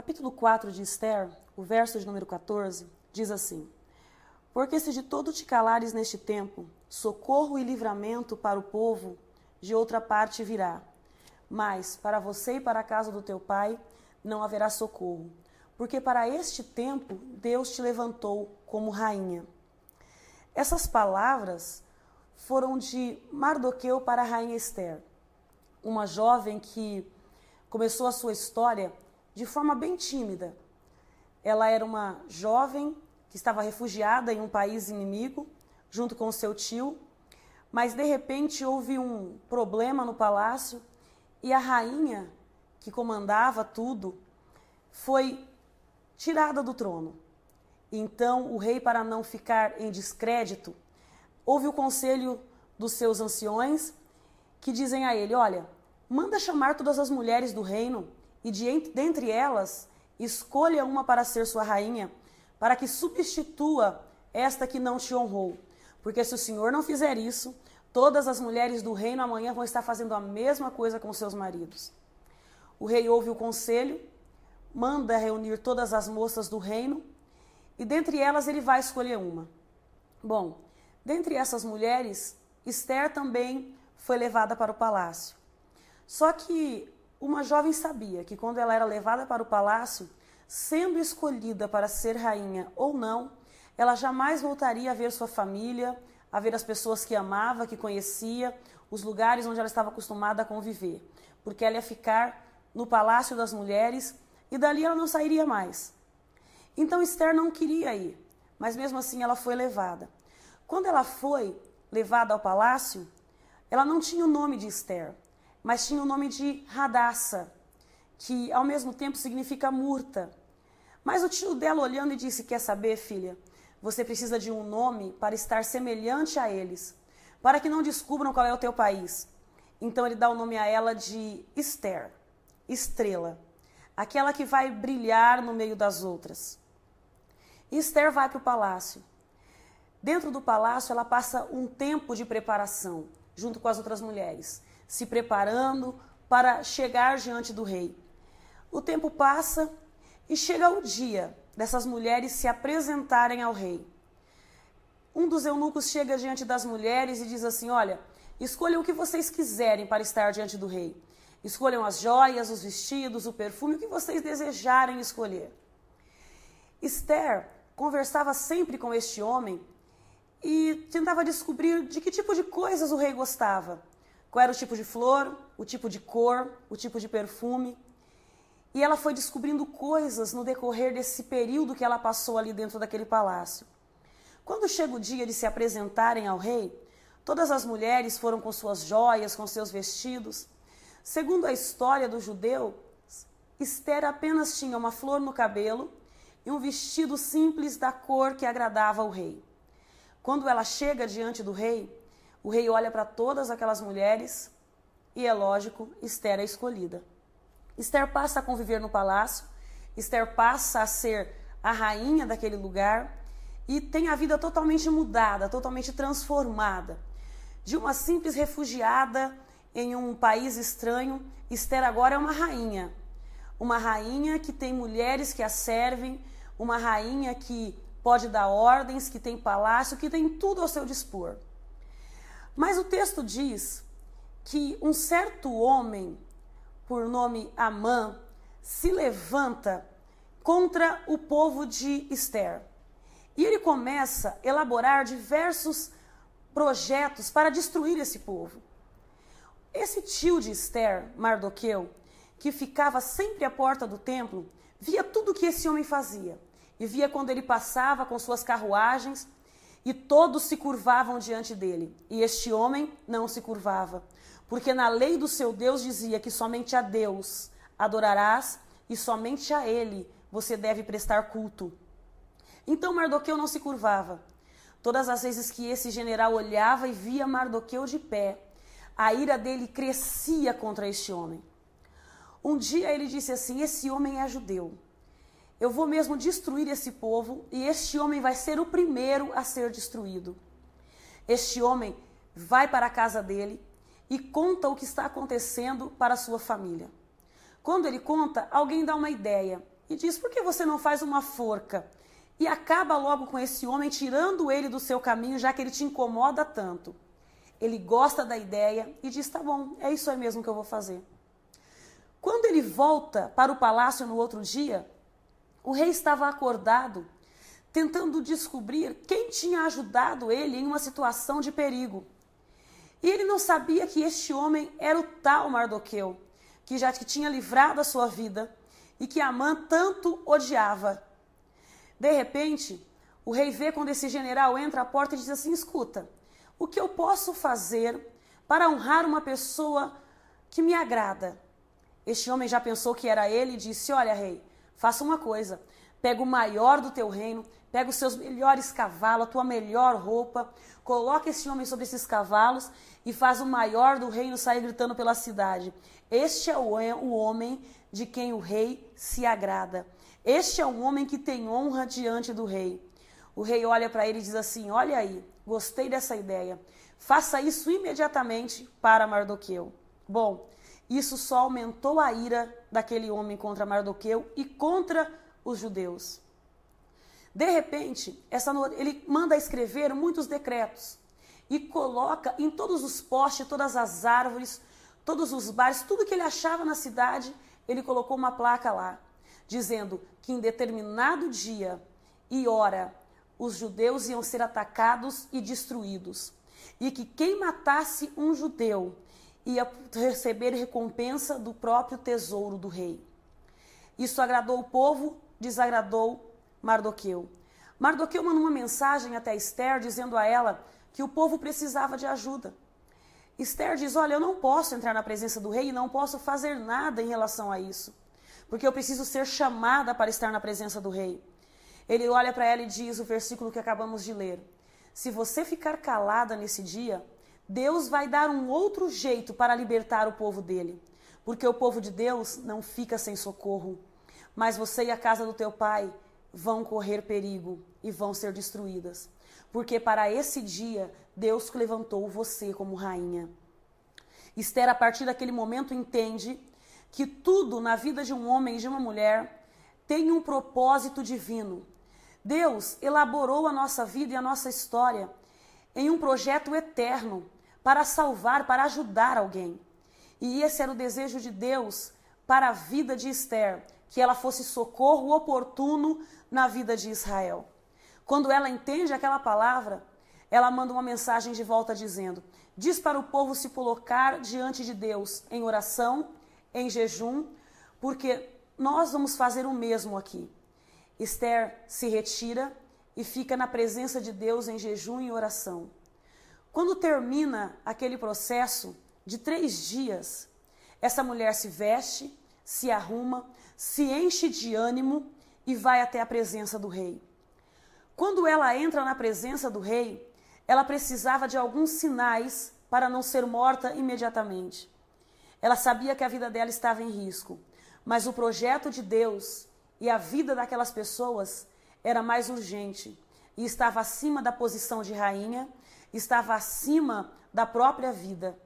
capítulo 4 de Esther, o verso de número 14, diz assim: Porque se de todo te calares neste tempo, socorro e livramento para o povo de outra parte virá. Mas para você e para a casa do teu pai não haverá socorro, porque para este tempo Deus te levantou como rainha. Essas palavras foram de Mardoqueu para a rainha Esther, uma jovem que começou a sua história de forma bem tímida. Ela era uma jovem que estava refugiada em um país inimigo, junto com o seu tio, mas de repente houve um problema no palácio e a rainha, que comandava tudo, foi tirada do trono. Então o rei, para não ficar em descrédito, ouve o conselho dos seus anciões, que dizem a ele: olha, manda chamar todas as mulheres do reino e dentre elas escolha uma para ser sua rainha, para que substitua esta que não te honrou. Porque se o Senhor não fizer isso, todas as mulheres do reino amanhã vão estar fazendo a mesma coisa com seus maridos. O rei ouve o conselho, manda reunir todas as moças do reino e dentre elas ele vai escolher uma. Bom, dentre essas mulheres, Esther também foi levada para o palácio. Só que uma jovem sabia que quando ela era levada para o palácio, sendo escolhida para ser rainha ou não, ela jamais voltaria a ver sua família, a ver as pessoas que amava, que conhecia, os lugares onde ela estava acostumada a conviver, porque ela ia ficar no palácio das mulheres e dali ela não sairia mais. Então Esther não queria ir, mas mesmo assim ela foi levada. Quando ela foi levada ao palácio, ela não tinha o nome de Esther, mas tinha o nome de Radassa, que ao mesmo tempo significa murta. Mas o tio dela olhando e disse: quer saber, filha, você precisa de um nome para estar semelhante a eles, para que não descubram qual é o teu país. Então ele dá o nome a ela de Esther, estrela, aquela que vai brilhar no meio das outras. E Esther vai para o palácio. Dentro do palácio ela passa um tempo de preparação, junto com as outras mulheres, se preparando para chegar diante do rei. O tempo passa e chega o dia dessas mulheres se apresentarem ao rei. Um dos eunucos chega diante das mulheres e diz assim: olha, escolham o que vocês quiserem para estar diante do rei. Escolham as joias, os vestidos, o perfume, o que vocês desejarem escolher. Esther conversava sempre com este homem e tentava descobrir de que tipo de coisas o rei gostava. Qual era o tipo de flor, o tipo de cor, o tipo de perfume. E ela foi descobrindo coisas no decorrer desse período que ela passou ali dentro daquele palácio. Quando chega o dia de se apresentarem ao rei, todas as mulheres foram com suas joias, com seus vestidos. Segundo a história do judeu, Esther apenas tinha uma flor no cabelo e um vestido simples da cor que agradava ao rei. Quando ela chega diante do rei, o rei olha para todas aquelas mulheres e, é lógico, Esther é escolhida. Esther passa a conviver no palácio, Esther passa a ser a rainha daquele lugar e tem a vida totalmente mudada, totalmente transformada. De uma simples refugiada em um país estranho, Esther agora é uma rainha que tem mulheres que a servem, uma rainha que pode dar ordens, que tem palácio, que tem tudo ao seu dispor. Mas o texto diz que um certo homem, por nome Amã, se levanta contra o povo de Esther. E ele começa a elaborar diversos projetos para destruir esse povo. Esse tio de Esther, Mardoqueu, que ficava sempre à porta do templo, via tudo o que esse homem fazia. E via quando ele passava com suas carruagens e todos se curvavam diante dele. E este homem não se curvava, porque na lei do seu Deus dizia que somente a Deus adorarás e somente a ele você deve prestar culto. Então Mardoqueu não se curvava. Todas as vezes que esse general olhava e via Mardoqueu de pé, a ira dele crescia contra este homem. Um dia ele disse assim: esse homem é judeu. Eu vou mesmo destruir esse povo e este homem vai ser o primeiro a ser destruído. Este homem vai para a casa dele e conta o que está acontecendo para a sua família. Quando ele conta, alguém dá uma ideia e diz: por que você não faz uma forca e acaba logo com esse homem, tirando ele do seu caminho, já que ele te incomoda tanto? Ele gosta da ideia e diz: tá bom, é isso aí mesmo que eu vou fazer. Quando ele volta para o palácio no outro dia, o rei estava acordado, tentando descobrir quem tinha ajudado ele em uma situação de perigo. E ele não sabia que este homem era o tal Mardoqueu, que já tinha livrado a sua vida e que Amã tanto odiava. De repente, o rei vê quando esse general entra à porta e diz assim: escuta, o que eu posso fazer para honrar uma pessoa que me agrada? Este homem já pensou que era ele e disse: olha, rei, faça uma coisa, pega o maior do teu reino, pega os seus melhores cavalos, a tua melhor roupa, coloca esse homem sobre esses cavalos e faz o maior do reino sair gritando pela cidade: este é o homem de quem o rei se agrada. Este é um homem que tem honra diante do rei. O rei olha para ele e diz assim: olha aí, gostei dessa ideia. Faça isso imediatamente para Mardoqueu. Bom, isso só aumentou a ira daquele homem contra Mardoqueu e contra os judeus. De repente, ele manda escrever muitos decretos e coloca em todos os postes, todas as árvores, todos os bares, tudo que ele achava na cidade, ele colocou uma placa lá, dizendo que em determinado dia e hora os judeus iam ser atacados e destruídos, e que quem matasse um judeu ia receber recompensa do próprio tesouro do rei. Isso agradou o povo, desagradou Mardoqueu. Mardoqueu mandou uma mensagem até Esther, dizendo a ela que o povo precisava de ajuda. Esther diz: olha, eu não posso entrar na presença do rei e não posso fazer nada em relação a isso, porque eu preciso ser chamada para estar na presença do rei. Ele olha para ela e diz o versículo que acabamos de ler: se você ficar calada nesse dia, Deus vai dar um outro jeito para libertar o povo dele, porque o povo de Deus não fica sem socorro, mas você e a casa do teu pai vão correr perigo e vão ser destruídas, porque para esse dia Deus levantou você como rainha. Esther, a partir daquele momento, entende que tudo na vida de um homem e de uma mulher tem um propósito divino. Deus elaborou a nossa vida e a nossa história em um projeto eterno para salvar, para ajudar alguém. E esse era o desejo de Deus para a vida de Esther, que ela fosse socorro oportuno na vida de Israel. Quando ela entende aquela palavra, ela manda uma mensagem de volta dizendo: diz para o povo se colocar diante de Deus em oração, em jejum, porque nós vamos fazer o mesmo aqui. Esther se retira e fica na presença de Deus em jejum e oração. Quando termina aquele processo de 3 dias, essa mulher se veste, se arruma, se enche de ânimo e vai até a presença do rei. Quando ela entra na presença do rei, ela precisava de alguns sinais para não ser morta imediatamente. Ela sabia que a vida dela estava em risco, mas o projeto de Deus e a vida daquelas pessoas era mais urgente e estava acima da posição de rainha, estava acima da própria vida.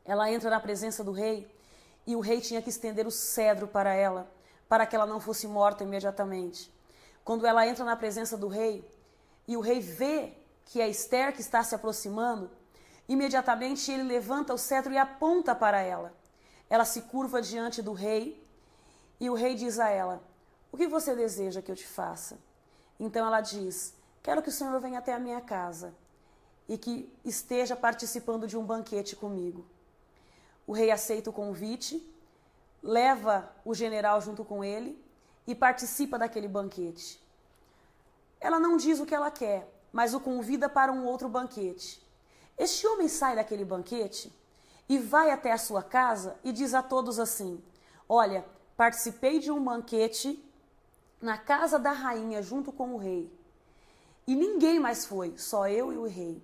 Ela entra na presença do rei e o rei tinha que estender o cedro para ela, para que ela não fosse morta imediatamente. Quando ela entra na presença do rei e o rei vê que é Esther que está se aproximando, imediatamente ele levanta o cetro e aponta para ela. Ela se curva diante do rei e o rei diz a ela: o que você deseja que eu te faça? Então ela diz: quero que o Senhor venha até a minha casa e que esteja participando de um banquete comigo. O rei aceita o convite, leva o general junto com ele e participa daquele banquete. Ela não diz o que ela quer, mas o convida para um outro banquete. Este homem sai daquele banquete e vai até a sua casa e diz a todos assim: olha, participei de um banquete na casa da rainha junto com o rei. E ninguém mais foi, só eu e o rei.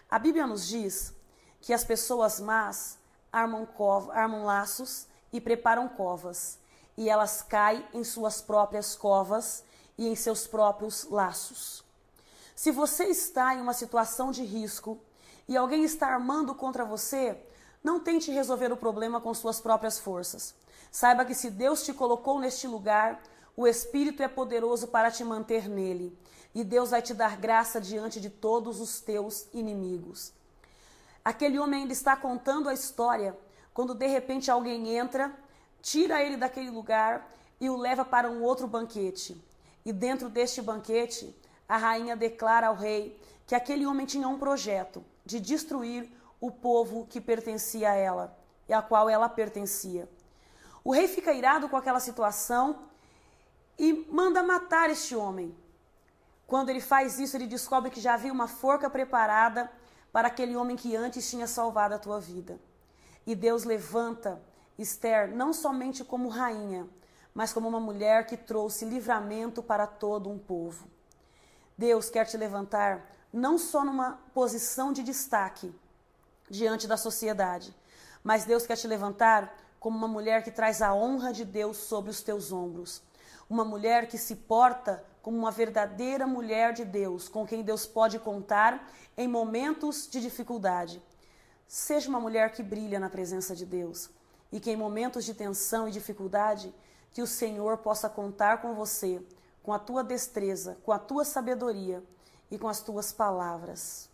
A Bíblia nos diz que as pessoas más armam laços e preparam covas, e elas caem em suas próprias covas e em seus próprios laços. Se você está em uma situação de risco e alguém está armando contra você, não tente resolver o problema com suas próprias forças. Saiba que se Deus te colocou neste lugar, o Espírito é poderoso para te manter nele. E Deus vai te dar graça diante de todos os teus inimigos. Aquele homem ainda está contando a história, quando de repente alguém entra, tira ele daquele lugar e o leva para um outro banquete. E dentro deste banquete, a rainha declara ao rei que aquele homem tinha um projeto de destruir o povo que pertencia a ela e a qual ela pertencia. O rei fica irado com aquela situação e manda matar este homem. Quando ele faz isso, ele descobre que já havia uma forca preparada para aquele homem que antes tinha salvado a tua vida. E Deus levanta Esther não somente como rainha, mas como uma mulher que trouxe livramento para todo um povo. Deus quer te levantar não só numa posição de destaque diante da sociedade, mas Deus quer te levantar como uma mulher que traz a honra de Deus sobre os teus ombros. Uma mulher que se porta como uma verdadeira mulher de Deus, com quem Deus pode contar em momentos de dificuldade. Seja uma mulher que brilha na presença de Deus e que em momentos de tensão e dificuldade, que o Senhor possa contar com você, com a tua destreza, com a tua sabedoria e com as tuas palavras.